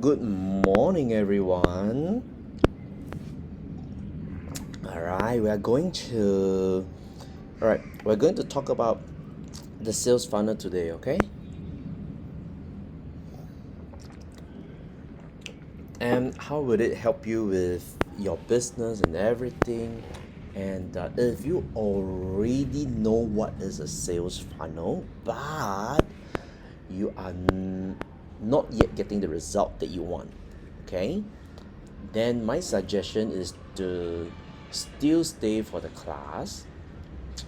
Good morning, everyone. All right, we're going to talk about the sales funnel today, okay? And how would it help you with your business and everything? And if you already know what is a sales funnel, but you are not yet getting the result that you want, okay? Then my suggestion is to still stay for the class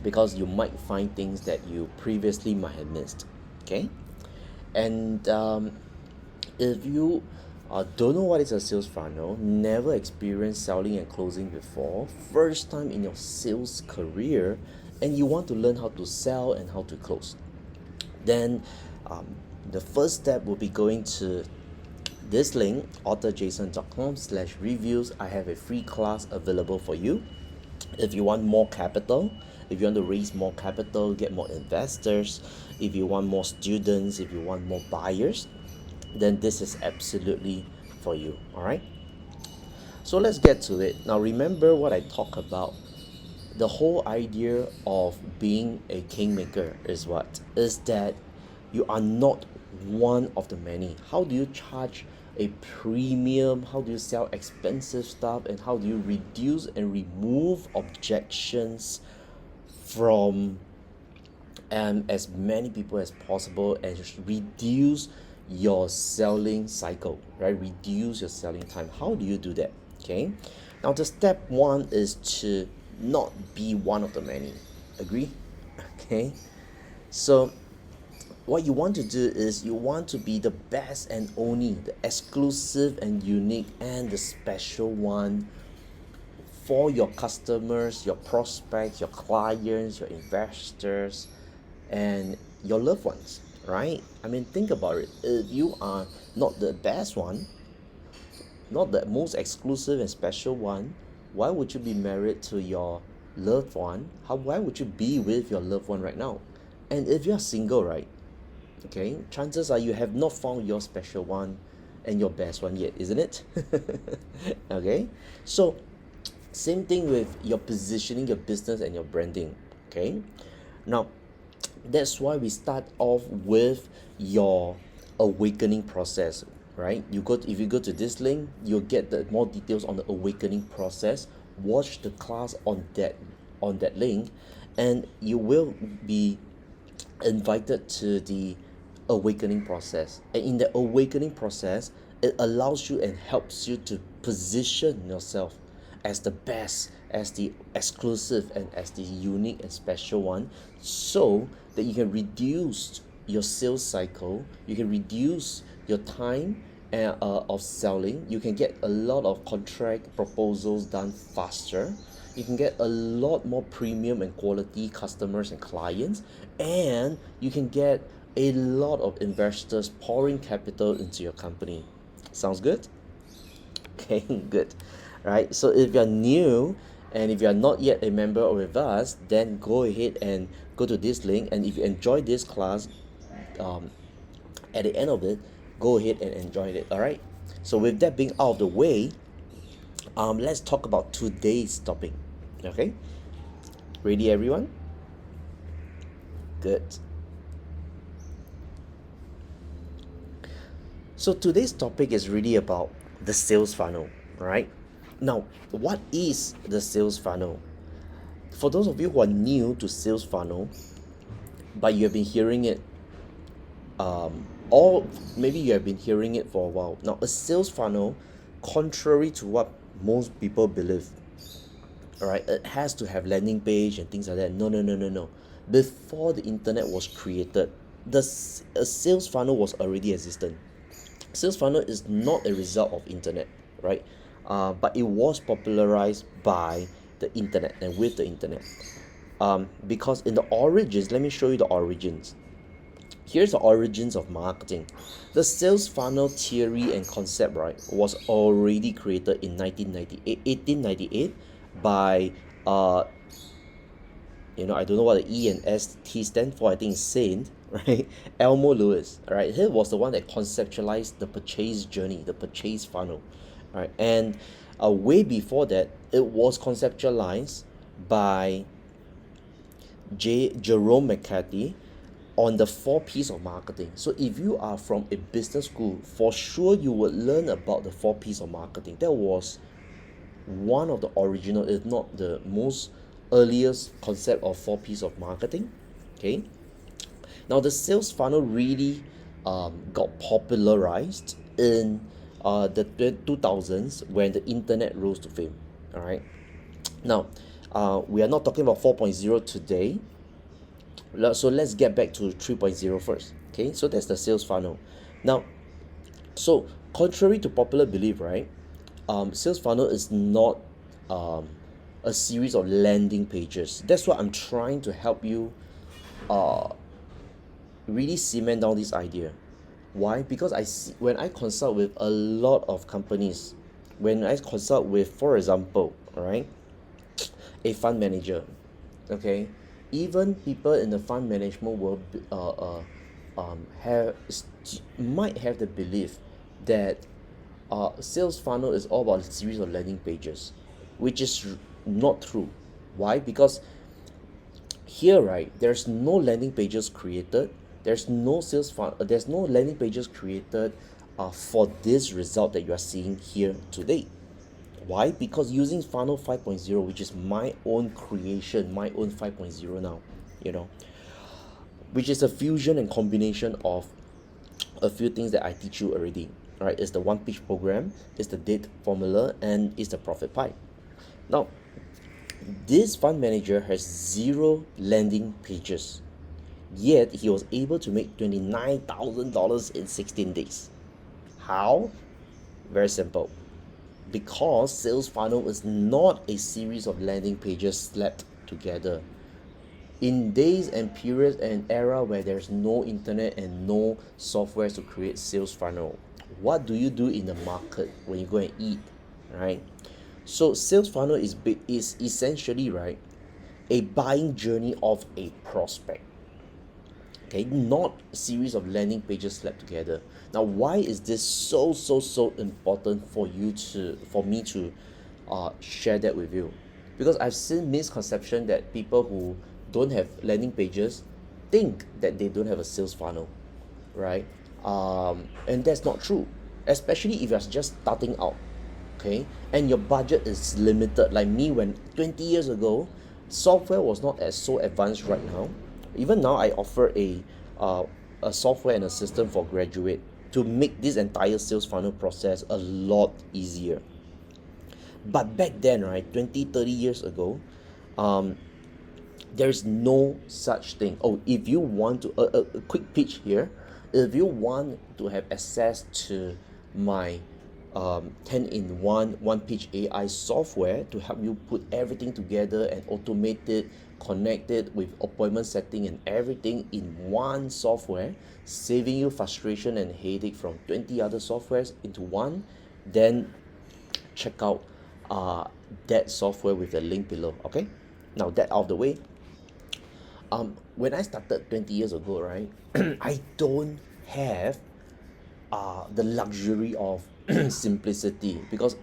because you might find things that you previously might have missed, okay? And if you don't know what is a sales funnel, never experienced selling and closing before, first time in your sales career, and you want to learn how to sell and how to close, then um, the first step will be going to this link, authorjason.com/reviews. I have a free class available for you. If you want more capital, if you want to raise more capital, get more investors, if you want more students, if you want more buyers, then this is absolutely for you. All right. So let's get to it. Now, remember what I talked about. The whole idea of being a kingmaker is what? Is that you are not one of the many. How do you charge a premium? How do you sell expensive stuff? And how do you reduce and remove objections from as many people as possible and just reduce your selling cycle, right? Reduce your selling time. How do you do that? Okay. Now, the step one is to not be one of the many. Agree? Okay. So, what you want to do is you want to be the best and only, the exclusive and unique and the special one for your customers, your prospects, your clients, your investors, and your loved ones, right? I mean, think about it. If you are not the best one, not the most exclusive and special one, why would you be married to your loved one? Why would you be with your loved one right now? And if you're single, right? Okay, chances are you have not found your special one and your best one yet, isn't it? Okay, so same thing with your positioning, your business, and your branding. Okay, now that's why we start off with your awakening process, right? If you go to this link, you'll get the more details on the awakening process. Watch the class on that link, and you will be invited to the awakening process. And in the awakening process, it allows you and helps you to position yourself as the best, as the exclusive, and as the unique and special one, so that you can reduce your sales cycle, you can reduce your time of selling, you can get a lot of contract proposals done faster, you can get a lot more premium and quality customers and clients, and you can get a lot of investors pouring capital into your company. Sounds good? Okay, good. Right. So if you're new and if you're not yet a member with us, then go ahead and go to this link. And if you enjoy this class, um, at the end of it, go ahead and enjoy it. All right. So with that being out of the way, let's talk about today's topic. Okay. Ready, everyone? Good. So today's topic is really about the sales funnel, right? Now, what is the sales funnel? For those of you who are new to sales funnel, but you have been hearing it, or maybe you have been hearing it for a while. Now, a sales funnel, contrary to what most people believe, all right, it has to have landing page and things like that. No, no, no, no, no. Before the internet was created, a sales funnel was already existent. Sales funnel is not a result of internet, right? But it was popularized by the internet and with the internet. Because in the origins, let me show you the origins. Here's the origins of marketing. The sales funnel theory and concept, right, was already created in 1898 by I don't know what the E and S T stand for. I think it's Saint, right? Elmo Lewis, right? He was the one that conceptualized the purchase journey, the purchase funnel, right? And way before that, it was conceptualized by Jerome McCarthy on the 4 P's of marketing. So if you are from a business school, for sure you would learn about the 4 P's of marketing. That was one of the original, if not the most earliest concept of 4 P's of marketing. Okay. Now the sales funnel really got popularized in the 2000s when the internet rose to fame. All right. Now, we are not talking about 4.0 today. So let's get back to 3.0 first. Okay, so that's the sales funnel. Now, so contrary to popular belief, right? Sales funnel is not um, a series of landing pages. That's what I'm trying to help you really cement down this idea. Why? Because I see, when I consult with a lot of companies, when I consult with, for example, all right, a fund manager, okay, even people in the fund management world might have the belief that sales funnel is all about a series of landing pages, which is not true. Why? Because here, right, there's no landing pages created. There's no landing pages created for this result that you are seeing here today. Why? Because using funnel 5.0, which is my own creation, my own 5.0 now, you know, which is a fusion and combination of a few things that I teach you already. Right? It's the 1Pitch program, it's the date formula, and it's the profit pie. Now, this fund manager has 0 landing pages, yet he was able to make $29,000 in 16 days. How? Very simple. Because sales funnel is not a series of landing pages slapped together. In days and periods and era where there's no internet and no software to create sales funnel, what do you do in the market when you go and eat, right? So sales funnel is essentially, right, a buying journey of a prospect. Okay, not a series of landing pages slapped together. Now, why is this so important for me to share that with you? Because I've seen misconception that people who don't have landing pages think that they don't have a sales funnel, right? And that's not true, especially if you're just starting out. Okay, and your budget is limited. Like me, when 20 years ago, software was not as so advanced right now. Even now, I offer a software and a system for graduate to make this entire sales funnel process a lot easier. But back then, right, 20-30 years ago, there's no such thing. Oh, if you want to a quick pitch here, if you want to have access to my 10-in-1 1Pitch AI software to help you put everything together and automate it, connect it with appointment setting and everything in one software, saving you frustration and headache from 20 other softwares into one, then check out that software with the link below. Okay, now that out of the way, when I started 20 years ago, right, I don't have the luxury of simplicity, because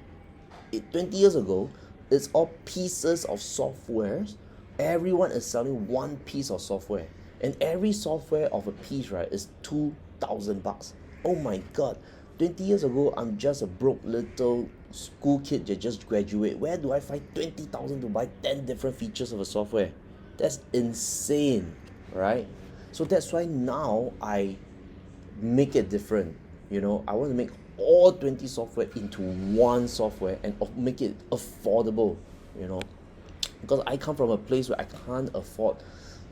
20 years ago, it's all pieces of softwares. Everyone is selling one piece of software, and every software of a piece, right, is $2,000. Oh my god, 20 years ago, I'm just a broke little school kid that just graduate. Where do I find 20,000 to buy 10 different features of a software? That's insane, right? So that's why now I make it different. I want to make all 20 software into one software and make it affordable, because I come from a place where I can't afford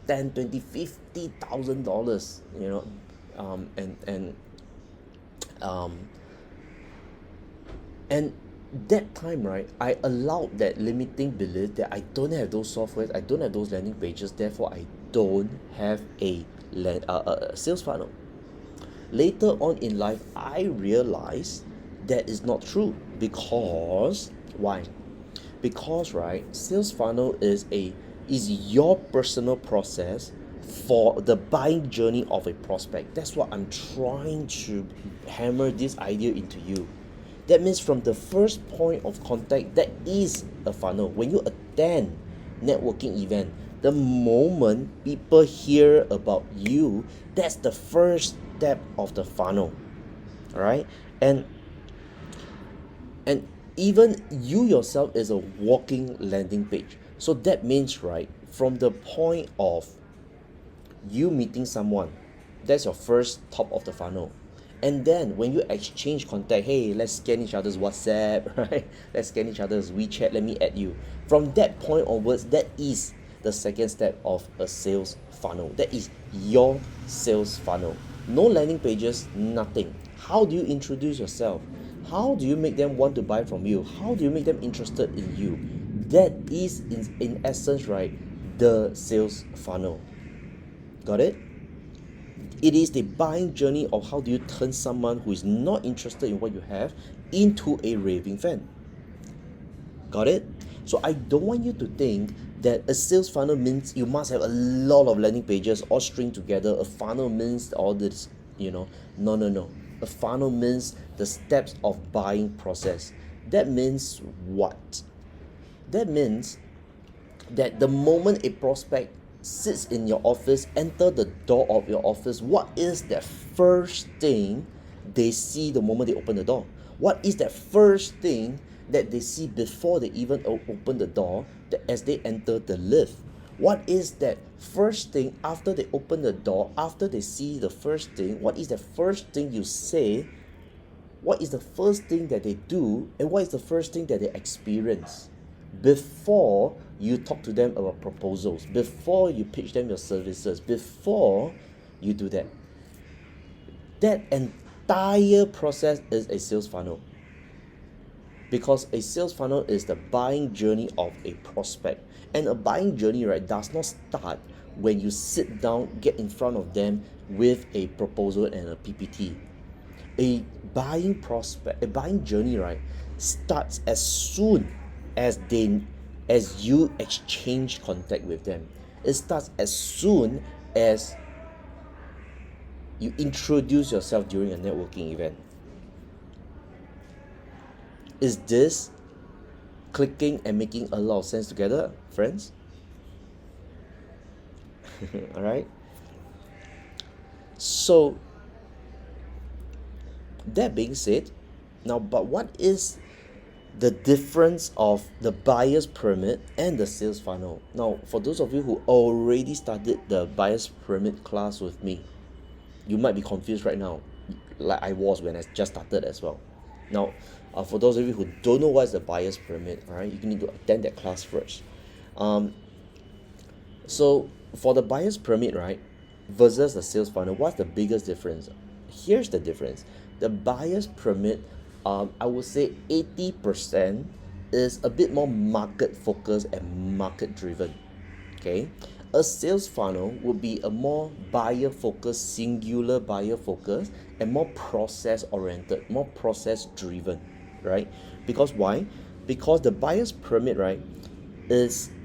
10, 20, $50,000, and that time, right, I allowed that limiting belief that I don't have those softwares, I don't have those landing pages, therefore I don't have a sales funnel. Later on in life, I realized that is not true. Because why? Because, right, sales funnel is a is your personal process for the buying journey of a prospect. That's what I'm trying to hammer this idea into you. That means from the first point of contact, that is a funnel. When you attend networking event, the moment people hear about you, that's the first step of the funnel. All right, and even you yourself is a walking landing page. So that means, right, from the point of you meeting someone, that's your first top of the funnel. And then when you exchange contact, hey, let's scan each other's WhatsApp, right? Let's scan each other's WeChat, let me add you. From that point onwards, that is the second step of a sales funnel. That is your sales funnel. No landing pages, nothing. How do you introduce yourself? How do you make them want to buy from you? How do you make them interested in you? That is in essence, right, the sales funnel. Got it? It is the buying journey of how do you turn someone who is not interested in what you have into a raving fan. Got it? So I don't want you to think that a sales funnel means you must have a lot of landing pages all string together. A funnel means all this, No. A funnel means the steps of buying process. That means what? That means that the moment a prospect sits in your office, enter the door of your office, what is the first thing they see the moment they open the door? What is that first thing that they see before they even open the door, that as they enter the lift? What is that first thing after they open the door, after they see the first thing? What is the first thing you say? What is the first thing that they do? And what is the first thing that they experience before you talk to them about proposals, before you pitch them your services, before you do that? That entire process is a sales funnel, because a sales funnel is the buying journey of a prospect. And a buying journey, right, does not start when you sit down, get in front of them with a proposal and a PPT. A buying journey, right, starts as soon as you exchange contact with them. It starts as soon as you introduce yourself during a networking event. Is this clicking and making a lot of sense together, friends? All right. So that being said, now, but what is the difference of the buyer's pyramid and the sales funnel? Now, for those of you who already started the buyer's pyramid class with me, you might be confused right now, like I was when I just started as well. Now, for those of you who don't know what is the buyer's pyramid, all right, you need to attend that class first. So for the buyer's pyramid, right, versus the sales funnel, what's the biggest difference? Here's the difference. The buyer's pyramid, I would say 80% is a bit more market focused and market driven. Okay, a sales funnel would be a more buyer focused, singular buyer focused, and more process oriented, more process driven, right? Because why? Because the buyer's pyramid, right,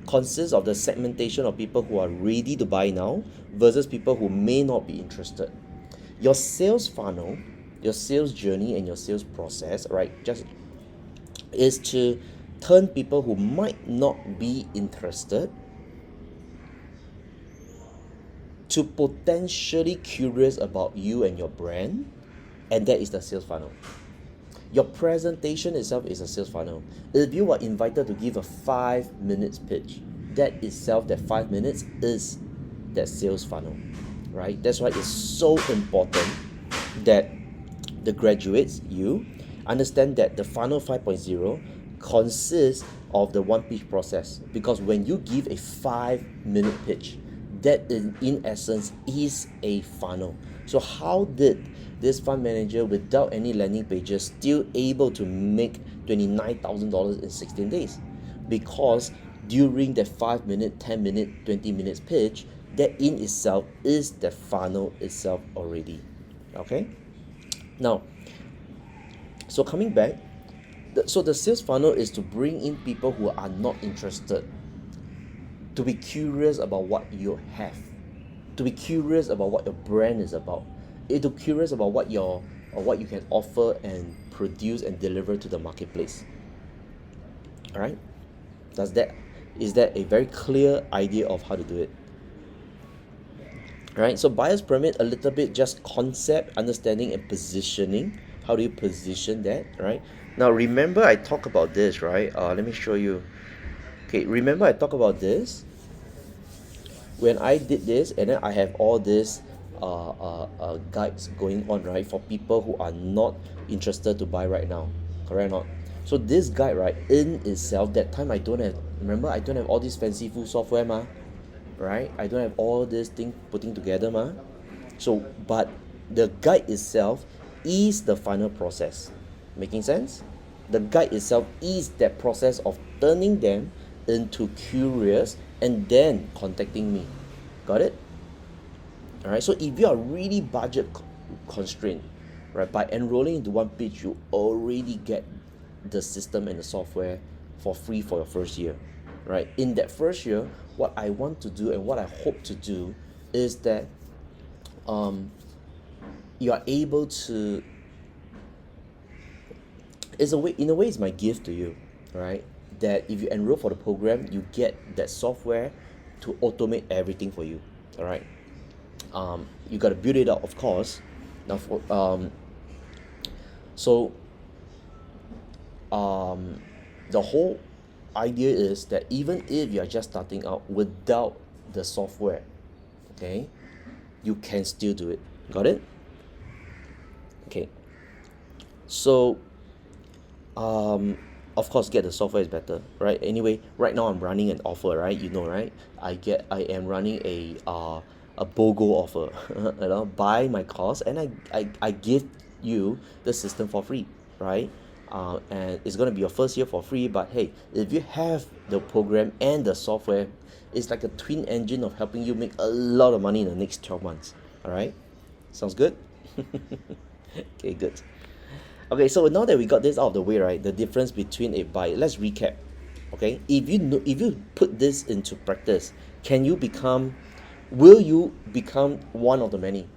consists of the segmentation of people who are ready to buy now versus people who may not be interested. Your sales funnel, your sales journey, and your sales process, right, just is to turn people who might not be interested to potentially curious about you and your brand, and that is the sales funnel. Your presentation itself is a sales funnel. If you are invited to give a 5 minutes pitch, that itself, that 5 minutes is that sales funnel, right? That's why it's so important that the graduates, you, understand that the funnel 5.0 consists of the 1Pitch process. Because when you give a 5-minute pitch, that in essence is a funnel. So how did this fund manager without any landing pages still able to make $29,000 in 16 days? Because during the 5-minute, 10-minute, 20 minutes pitch, that in itself is the funnel itself already. Okay, now, so coming back, so the sales funnel is to bring in people who are not interested. to be curious about what you have, to be curious about what your brand is about, to be curious about what your or what you can offer and produce and deliver to the marketplace. All right, does that is that a very clear idea of how to do it? All right, so buyer's pyramid, a little bit just concept, understanding, and positioning. How do you position that? Right now, remember I talk about this, right? Let me show you. Okay, remember I talk about this when I did this, and then I have all these guides going on, right, for people who are not interested to buy right now, correct or not? So this guide, right, in itself, that time I don't have, remember I don't have all this fanciful software ma, right? I don't have all this thing putting together ma. So but the guide itself is the final process. Making sense? The guide itself is that process of turning them into curious and then contacting me. Got it? All right, so if you are really budget constrained, right, by enrolling into 1Pitch, you already get the system and the software for free for your first year, right? In that first year, what I want to do and what I hope to do is that you are able to, it's a way, in a way, it's my gift to you, right? That if you enroll for the program, you get that software to automate everything for you. All right, you got to build it out, of course. Now for so the whole idea is that even if you are just starting out without the software, okay, you can still do it. Got it? Okay, so of course get the software is better, right? Anyway, right now I'm running an offer, right? You know, right? I am running a BOGO offer. You know, buy my course and I give you the system for free, right? And it's gonna be your first year for free, but hey, if you have the program and the software, it's like a twin engine of helping you make a lot of money in the next 12 months. All right, sounds good? Okay, good. Okay, so now that we got this out of the way, right, the difference between a buy, let's recap. Okay, if you know, if you put this into practice, can you become, will you become one of the many?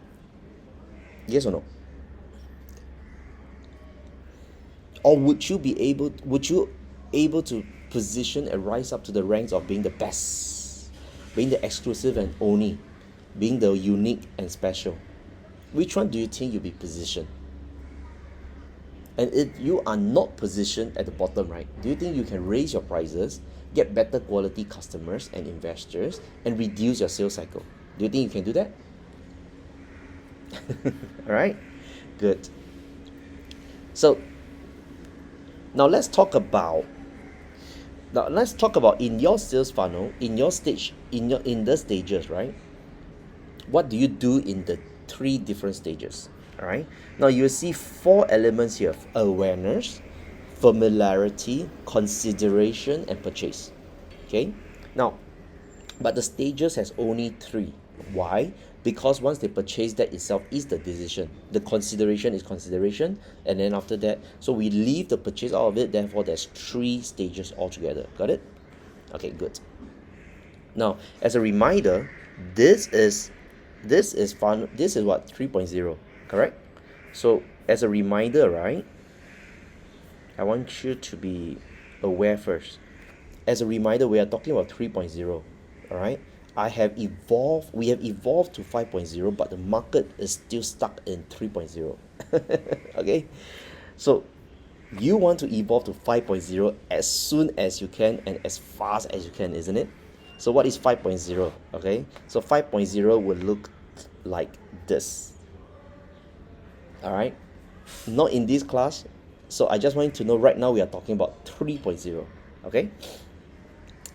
Yes or no? Or would you able to position and rise up to the ranks of being the best, being the exclusive and only, being the unique and special? Which one do you think you'll be positioned? And if you are not positioned at the bottom, right, do you think you can raise your prices, get better quality customers and investors, and reduce your sales cycle? Do you think you can do that? All right, good. So now let's talk about in your sales funnel, in your stage, in the stages, right? What do you do in the 3 different stages? All right, now you see 4 elements here: awareness, familiarity, consideration, and purchase. Okay, now but the stages has only 3. Why? Because once they purchase, that itself is the decision. The consideration is consideration, and then after that, so we leave the purchase out of it. Therefore there's 3 stages altogether. Got it? Okay, good. Now as a reminder, this is fun, this is what 3.0, correct? So as a reminder, right, I want you to be aware first. As a reminder, we are talking about 3.0. All right, we have evolved to 5.0, but the market is still stuck in 3.0. Okay, so you want to evolve to 5.0 as soon as you can and as fast as you can, isn't it? So what is 5.0? Okay, so 5.0 will look like this. All right, not in this class, so I just want you to know right now we are talking about 3.0. Okay,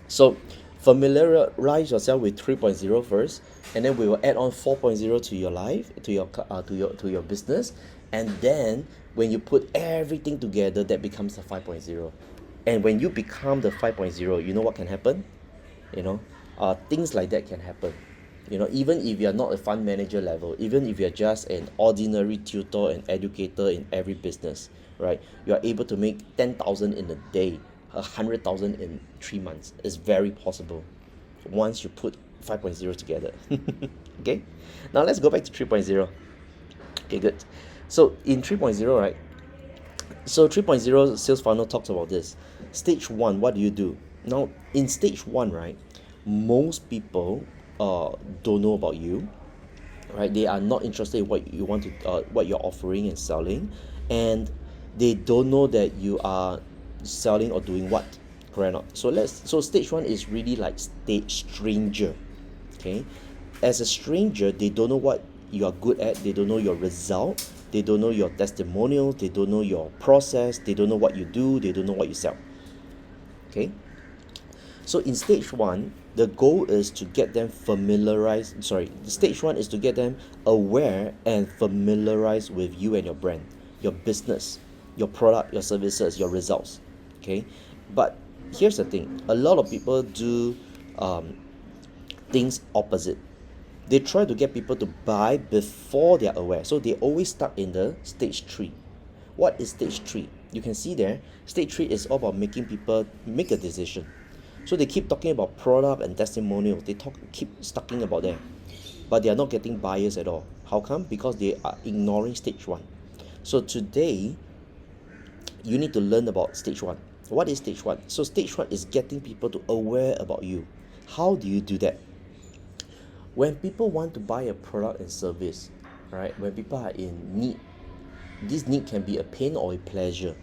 so familiarize yourself with 3.0 first, and then we will add on 4.0 to your life, to your business, and then when you put everything together, that becomes the 5.0. And when you become the 5.0, you know what can happen? You know, things like that can happen. You know, even if you're not a fund manager level, even if you're just an ordinary tutor and educator in every business, right, you are able to make 10,000 in a day, 100,000 in 3 months. It's very possible. once you put 5.0 together. Okay, now let's go back to 3.0. Okay, good. So in 3.0, right? So 3.0 sales funnel talks about this. Stage one, what do you do? Now, in stage one, right, most people don't know about you, right? They are not interested in what you want to, what you're offering and selling, and they don't know that you are selling or doing what, correct or not? So stage one is really like stage stranger, okay? As a stranger, they don't know what you are good at, they don't know your result, they don't know your testimonial, they don't know your process, they don't know what you do, they don't know what you sell, okay? So in stage one, the goal is to get them familiarized. Sorry, the stage one is to get them aware and familiarized with you and your brand, your business, your product, your services, your results. Okay, but here's the thing: a lot of people do um, things opposite. They try to get people to buy before they're aware. So they always stuck in the stage three. What is stage three? You can see there, stage three is all about making people make a decision. So they keep talking about product and testimonial. They keep talking about that, but they are not getting buyers at all. How come? Because they are ignoring stage one. So today, you need to learn about stage one. What is stage one? So stage one is getting people to aware about you. How do you do that? When people want to buy a product and service, right? When people are in need, this need can be a pain or a pleasure.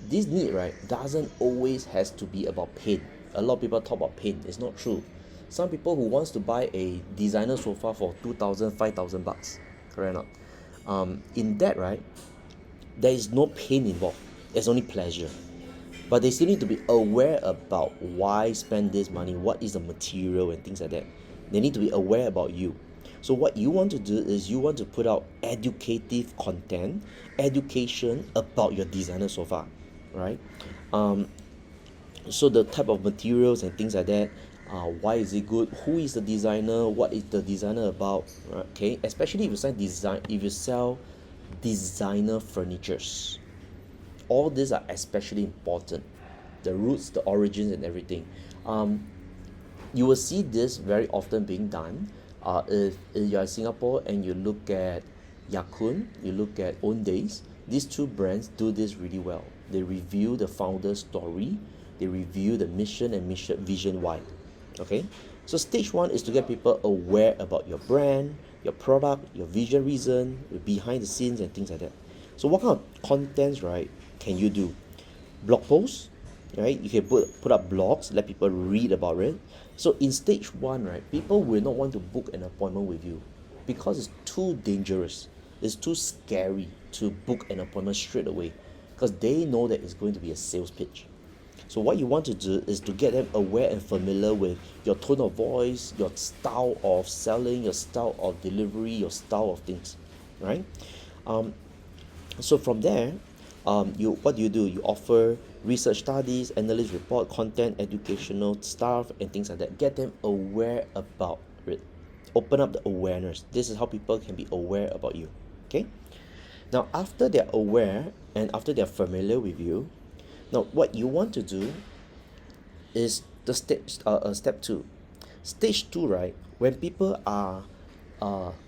This need, right, doesn't always has to be about pain. A lot of people talk about pain. It's not true. Some people who wants to buy a designer sofa for 2,000, 5,000 bucks, correct or not? In that, right, there is no pain involved. There's only pleasure. But they still need to be aware about why spend this money, what is the material and things like that. They need to be aware about you. So what you want to do is you want to put out educative content, education about your designer sofa, right? So the type of materials and things like that, why is it good, who is the designer, what is the designer about, okay? Especially if you sell designer furnitures, all these are especially important, the roots, the origins and everything. You will see this very often being done if you're in Singapore and you look at Yakun, you look at Owndays. These two brands do this really well. They reveal the founder's story, they reveal the mission and vision why. Okay, so stage one is to get people aware about your brand, your product, your vision, reason, behind the scenes and things like that. So what kind of contents, right, can you do? Blog posts, right? You can put up blogs, let people read about it. So in stage one, right, people will not want to book an appointment with you because it's too dangerous, it's too scary to book an appointment straight away because they know that it's going to be a sales pitch. So what you want to do is to get them aware and familiar with your tone of voice, your style of selling, your style of delivery, your style of things, right? So from there, what do? You offer research studies, analyst report, content, educational stuff, and things like that. Get them aware about it. Open up the awareness. This is how people can be aware about you. Okay. Now, after they're aware and after they're familiar with you, now what you want to do is the step two. Stage two, right? When people are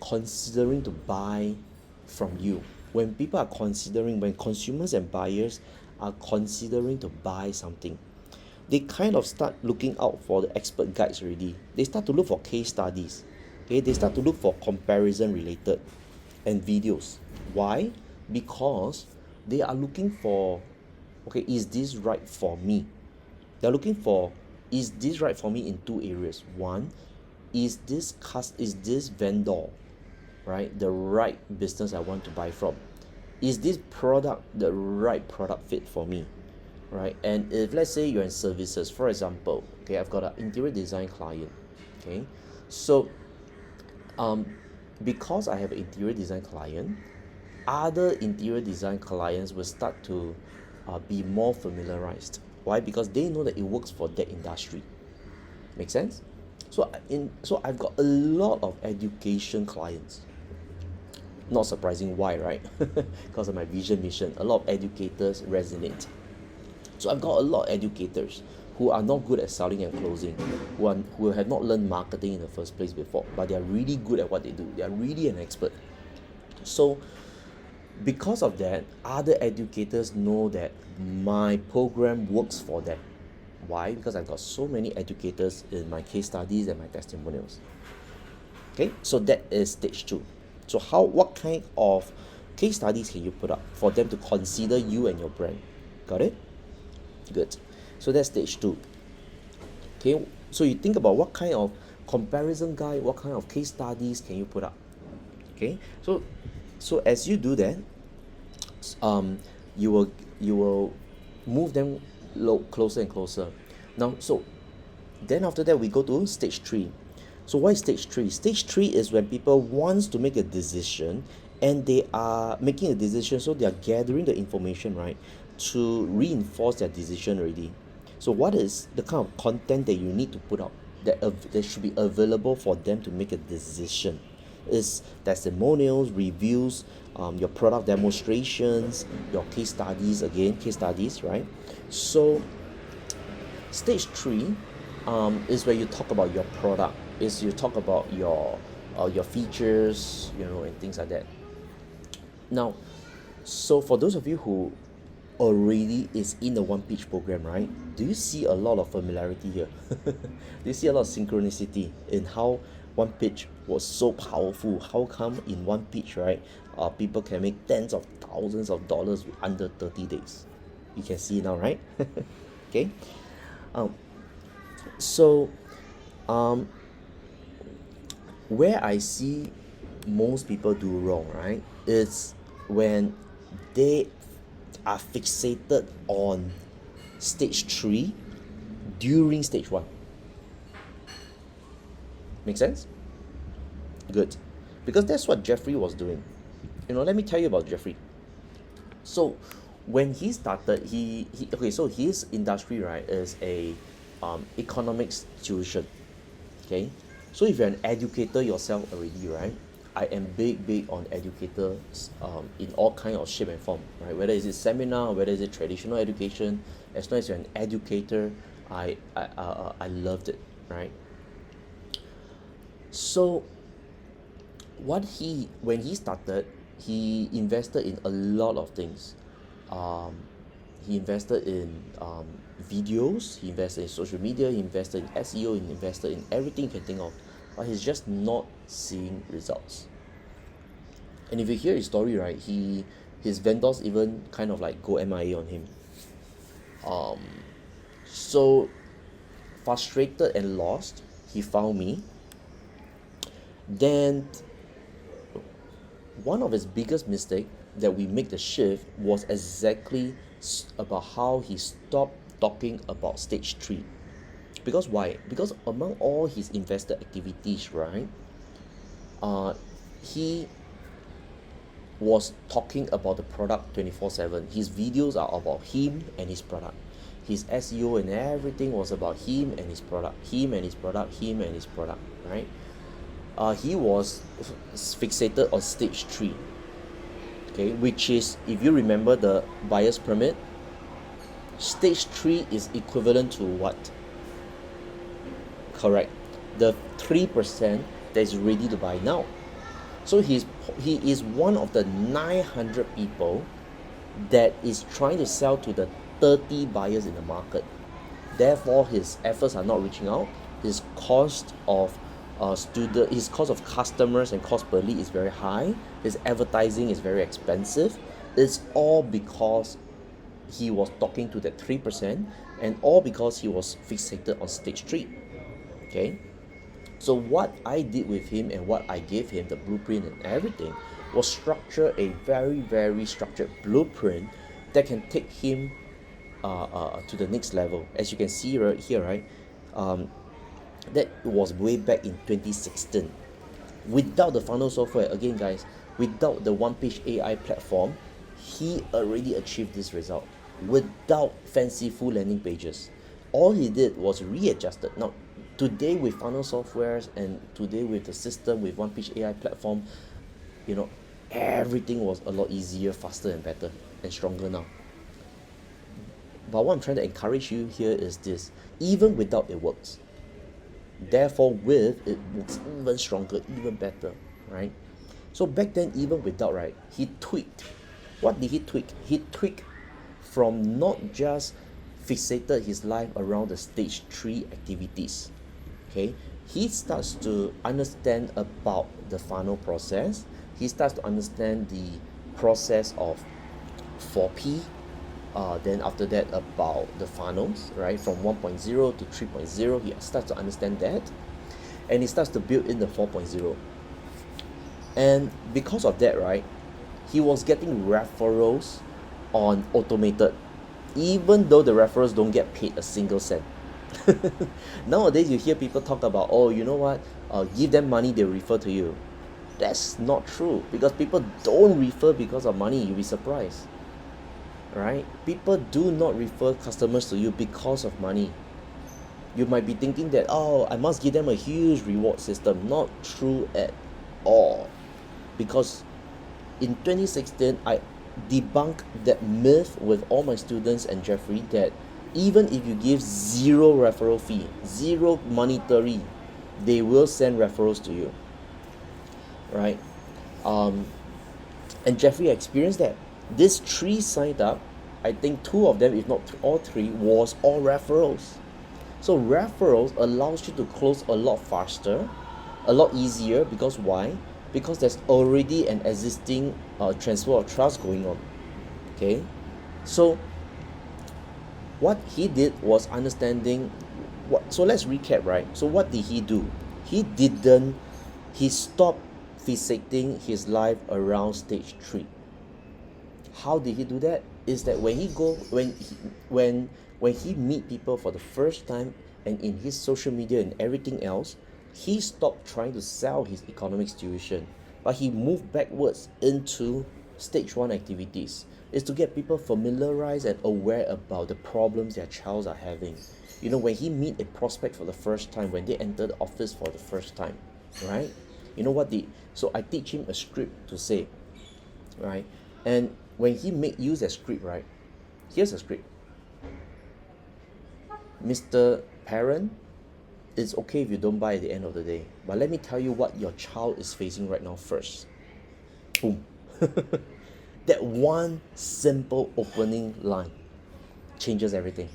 considering to buy from you, when consumers and buyers are considering to buy something, they kind of start looking out for the expert guides already. They start to look for case studies. Okay, they start to look for comparison related and videos. Why? Because they are looking for, okay, is this right for me? They're looking for, is this right for me in two areas. One, is this vendor, right, the right business I want to buy from? Is this product the right product fit for me, right? And if let's say you're in services, for example, okay, I've got an interior design client, okay, so because I have an interior design client, other interior design clients will start to be more familiarized. Why? Because they know that it works for that industry. Make sense? So I've got a lot of education clients. Not surprising why, right? Because of my vision mission. A lot of educators resonate. So I've got a lot of educators who are not good at selling and closing, who have not learned marketing in the first place before, but they are really good at what they do. They are really an expert. So because of that, other educators know that my program works for them. Why? Because I've got so many educators in my case studies and my testimonials. Okay, so that is stage 2. So what kind of case studies can you put up for them to consider you and your brand? Got it? Good. So that's stage 2. Okay, so you think about what kind of comparison guide, what kind of case studies can you put up? Okay, so as you do that, you will move them closer and closer. Now, so then after that, we go to stage 3. So what is stage 3? Stage 3 is when people wants to make a decision, and they are making a decision, so they are gathering the information, right, to reinforce their decision already. So what is the kind of content that you need to put out that should be available for them to make a decision? Is testimonials, reviews, your product demonstrations, your case studies, right? So stage 3 is where you talk about your product, is you talk about your features, and things like that. Now, so for those of you who already is in the 1Pitch program, right? Do you see a lot of familiarity here? Do you see a lot of synchronicity in how 1Pitch was so powerful? How come in 1Pitch, right, people can make tens of thousands of dollars under 30 days? You can see now, right? Okay. So where I see most people do wrong, right, is when they are fixated on stage 3 during stage 1. Make sense? Good. Because that's what Jeffrey was doing. Let me tell you about Jeffrey. So when he started, so his industry, right, is a economics tuition. Okay, so if you're an educator yourself already, right, I am big on educators in all kind of shape and form, right? Whether it's a seminar, whether it's a traditional education, as long as you're an educator, I loved it, right? So when he started, he invested in a lot of things. He invested in videos, he invested in social media, he invested in SEO, he invested in everything you can think of, but he's just not seeing results. And if you hear his story, right, his vendors even kind of like go MIA on him. So frustrated and lost, he found me. Then one of his biggest mistake that we make the shift was exactly about how he stopped talking about stage 3. Because why? Because among all his investor activities, right, he was talking about the product 24/7. His videos are about him and his product. His SEO and everything was about him and his product, right? He was fixated on stage 3, okay, which is, if you remember the buyer's pyramid, stage 3 is equivalent to what? Correct, the 3% that is ready to buy now. So he is one of the 900 people that is trying to sell to the 30 buyers in the market. Therefore, his efforts are not reaching out. His cost of customers and cost per lead is very high. His advertising is very expensive. It's all because he was talking to that 3%, and all because he was fixated on stage 3. Okay, so what I did with him and what I gave him, the blueprint and everything, was structure a very, very structured blueprint that can take him to the next level. As you can see right here, right, that was way back in 2016. Without the funnel software, again guys, without the 1Pitch AI platform, he already achieved this result without fanciful landing pages. All he did was readjusted. Now today with funnel softwares and today with the system with 1Pitch AI platform, everything was a lot easier, faster and better and stronger now. But what I'm trying to encourage you here is this: even without it works. Therefore, with it works even stronger, even better, right? So back then, even without, right, he tweaked. What did he tweak? He tweaked from not just fixated his life around the stage 3 activities. Okay, he starts to understand about the funnel process. He starts to understand the process of 4P. Then after that, about the funnels, right, from 1.0 to 3.0, he starts to understand that, and he starts to build in the 4.0. And because of that, right, he was getting referrals on automated, even though the referrals don't get paid a single cent. Nowadays, you hear people talk about, oh, you know what, give them money, they refer to you. That's not true, because people don't refer because of money. You'll be surprised, right? People do not refer customers to you because of money. You might be thinking that, oh, I must give them a huge reward system. Not true at all, because in 2016, I debunked that myth with all my students and Jeffrey, that even if you give zero referral fee, zero monetary, they will send referrals to you, right? And Jeffrey experienced that. These 3 signed up, I think 2 of them, if not all 3, was all referrals. So referrals allows you to close a lot faster, a lot easier, because why? Because there's already an existing transfer of trust going on. Okay, so what he did was understanding what. So let's recap, right? So what did he do? He stopped fixating his life around stage 3. How did he do that? Is that when he meet people for the first time, and in his social media and everything else, he stopped trying to sell his economics tuition, but he moved backwards into stage 1 activities. Is to get people familiarized and aware about the problems their childs are having. You know, when he meet a prospect for the first time, when they enter the office for the first time, right? You know what so I teach him a script to say, right? And when he use a script, right? Here's a script. Mr. Parent, it's okay if you don't buy at the end of the day, but let me tell you what your child is facing right now first. Boom. That one simple opening line changes everything.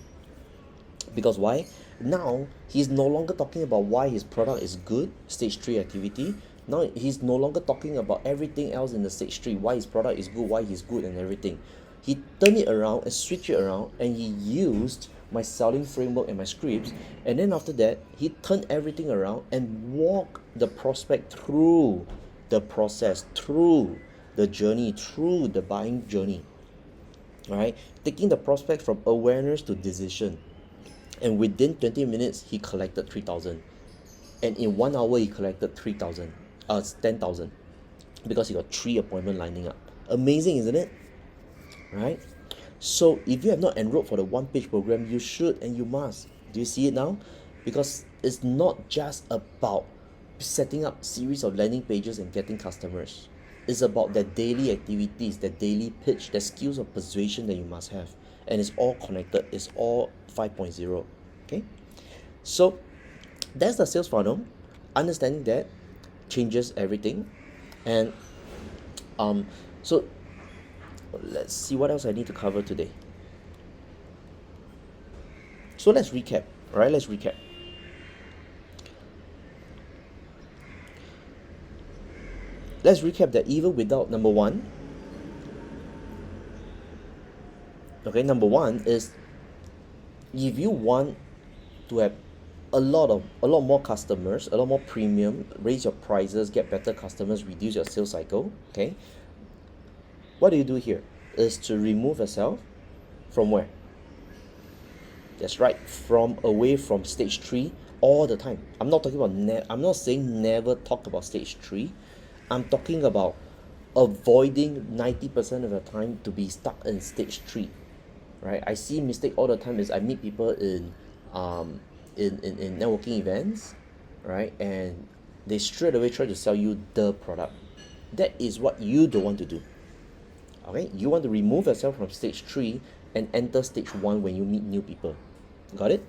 Because why? Now he's no longer talking about why his product is good, stage 3 activity. Now he's no longer talking about everything else in the stage 3, why his product is good, why he's good and everything. He turned it around and switched it around, and he used my selling framework and my scripts, and then after that he turned everything around and walked the prospect through the process, through the journey, through the buying journey. Alright, taking the prospect from awareness to decision. And within 20 minutes he collected 3,000, and in 1 hour he collected 10,000, because he got 3 appointments lining up. Amazing, isn't it? Right? So if you have not enrolled for the 1Pitch program, you should and you must. Do you see it now? Because it's not just about setting up series of landing pages and getting customers. It's about the daily activities, the daily pitch, the skills of persuasion that you must have. And it's all connected. It's all 5.0. Okay? So that's the sales funnel. Understanding that changes everything. And so let's see what else I need to cover today. So let's recap, right? Let's recap. Let's recap that even without number 1, okay, number 1 is, if you want to have a lot more customers, a lot more premium, raise your prices, get better customers, reduce your sales cycle, okay, what do you do here? Is to remove yourself from where? That's right, from away from stage 3 all the time. I'm not talking about I'm not saying never talk about stage 3. I'm talking about avoiding 90% of the time to be stuck in stage 3. Right? I see mistake all the time is I meet people in networking events, right? And they straight away try to sell you the product. That is what you don't want to do. Okay? You want to remove yourself from stage 3 and enter stage 1 when you meet new people. Got it?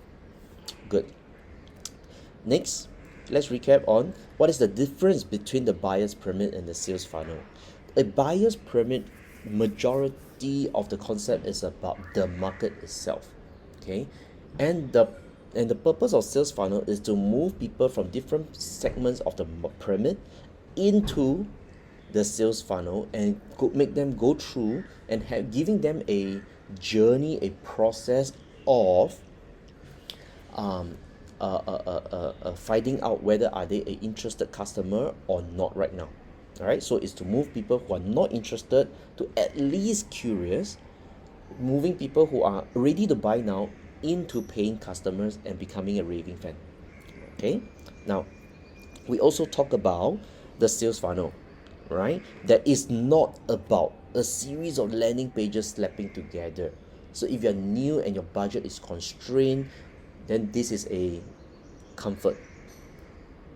Good. Next, let's recap on what is the difference between the buyer's pyramid and the sales funnel. A buyer's pyramid, majority of the concept is about the market itself, okay? And the purpose of sales funnel is to move people from different segments of the pyramid into the sales funnel and make them go through and giving them a journey, a process of finding out whether are they an interested customer or not right now. All right, so it's to move people who are not interested to at least curious, moving people who are ready to buy now into paying customers and becoming a raving fan. Okay, now we also talk about the sales funnel, right? That is not about a series of landing pages slapping together. So if you're new and your budget is constrained, then this is a comfort,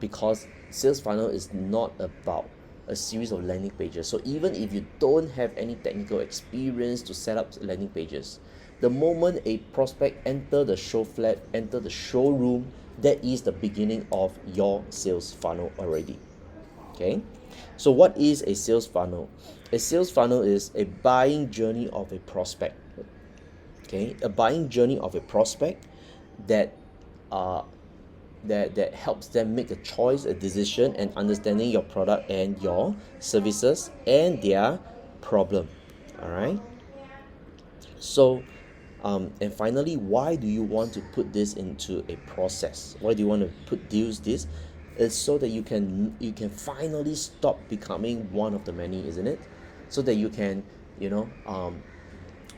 because sales funnel is not about a series of landing pages. So even if you don't have any technical experience to set up landing pages, the moment a prospect enter the show flat, enter the showroom, that is the beginning of your sales funnel already. Okay, so what is a sales funnel? A sales funnel is a buying journey of a prospect. Okay, a buying journey of a prospect that that helps them make a choice, a decision, and understanding your product and your services and their problem. All right, so and finally, why do you want to put this into a process? Why do you want to use this? It's so that you can finally stop becoming one of the many, isn't it? So that you can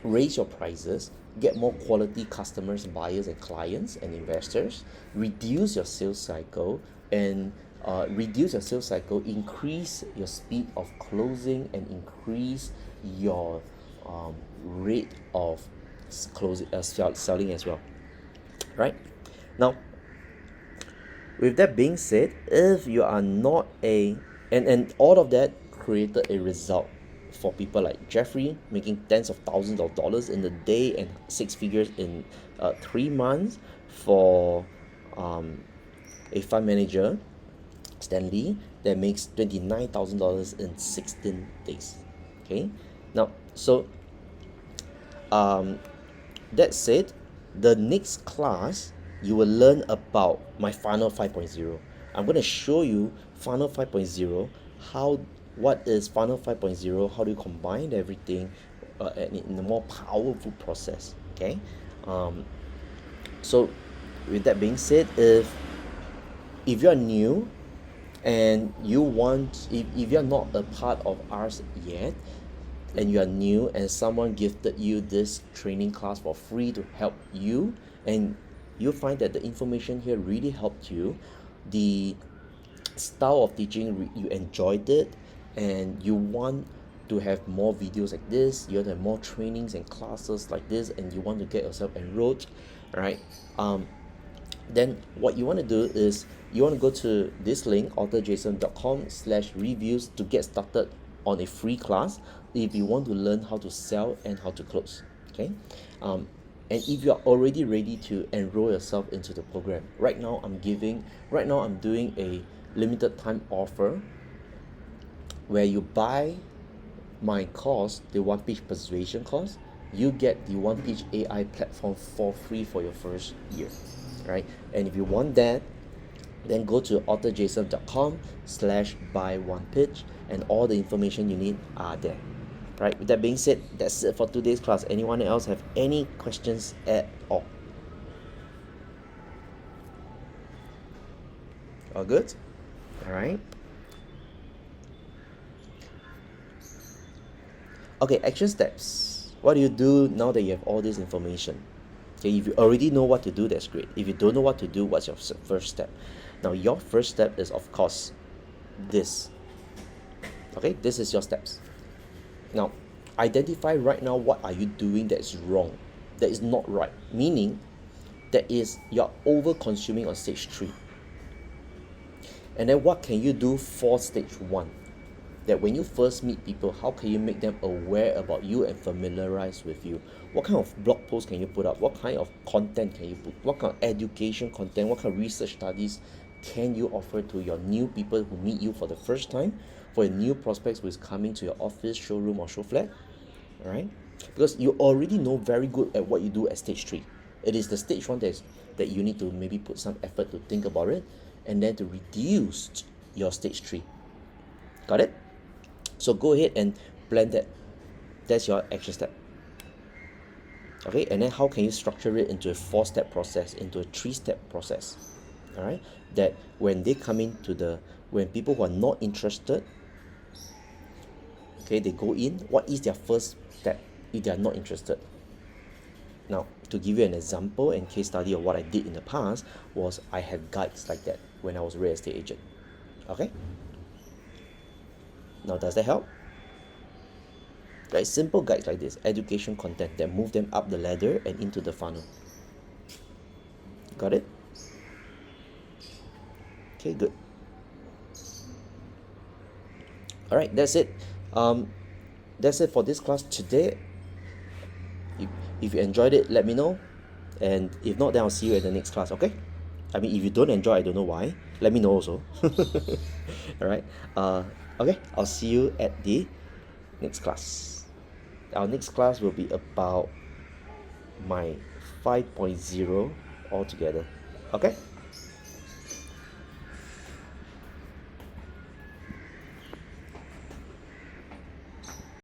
raise your prices, get more quality customers, buyers, and clients and investors, reduce your sales cycle, and increase your speed of closing, and increase your rate of selling as well. Right? Now, with that being said, if you are not and all of that created a result for people like Jeffrey, making tens of thousands of dollars in a day and six figures in 3 months, for a fund manager, Stanley, that makes $29,000 in 16 days. Okay, now so that said, the next class you will learn about my funnel 5.0. I'm going to show you funnel 5.0, what is funnel 5.0, how do you combine everything in a more powerful process. Okay, so with that being said, if you're new and you want, if you're not a part of ours yet, and you are new and someone gifted you this training class for free to help you, and you find that the information here really helped you, the style of teaching you enjoyed it, and you want to have more videos like this, you want to have more trainings and classes like this, and you want to get yourself enrolled, right? Then what you want to do is you want to go to this link, authorjason.com/reviews, to get started on a free class if you want to learn how to sell and how to close. Okay, and if you are already ready to enroll yourself into the program, right now I'm doing a limited time offer where you buy my course, the 1Pitch Persuasion course, you get the 1Pitch AI platform for free for your first year, right? And if you want that, then go to authorjason.com/buy1pitch, and all the information you need are there. Right, with that being said, that's it for today's class. Anyone else have any questions at all? All good? All right. Okay, action steps. What do you do now that you have all this information? Okay, if you already know what to do, that's great. If you don't know what to do, what's your first step? Now, your first step is, of course, this. Okay, this is your steps. Now, identify right now what are you doing that is wrong, that is not right, meaning that is you're over consuming on stage 3. And then what can you do for stage 1? that when you first meet people, how can you make them aware about you and familiarize with you? What kind of blog posts can you put up? What kind of content can you put? What kind of education content? What kind of research studies can you offer to your new people who meet you for the first time, for your new prospects who is coming to your office, showroom, or show flat? All right, because you already know very good at what you do at stage 3. It is the stage 1 that you need to maybe put some effort to think about it, and then to reduce your stage 3. Got it? So go ahead and plan that. That's your action step. Okay, and then how can you structure it into a 4-step process, into a 3-step process? All right, that when they come into when people who are not interested, okay, they go in, what is their first step if they are not interested? Now, to give you an example and case study of what I did in the past, was I had guides like that when I was a real estate agent. Okay, now does that help? Right, simple guides like this, education content that move them up the ladder and into the funnel. Got it? Okay, good. All right, that's it. That's it for this class today. If you enjoyed it, let me know, and if not, then I'll see you at the next class. Okay? I mean, if you don't enjoy, I don't know why. Let me know also. All right. Okay. I'll see you at the next class. Our next class will be about my 5.0 altogether. Okay.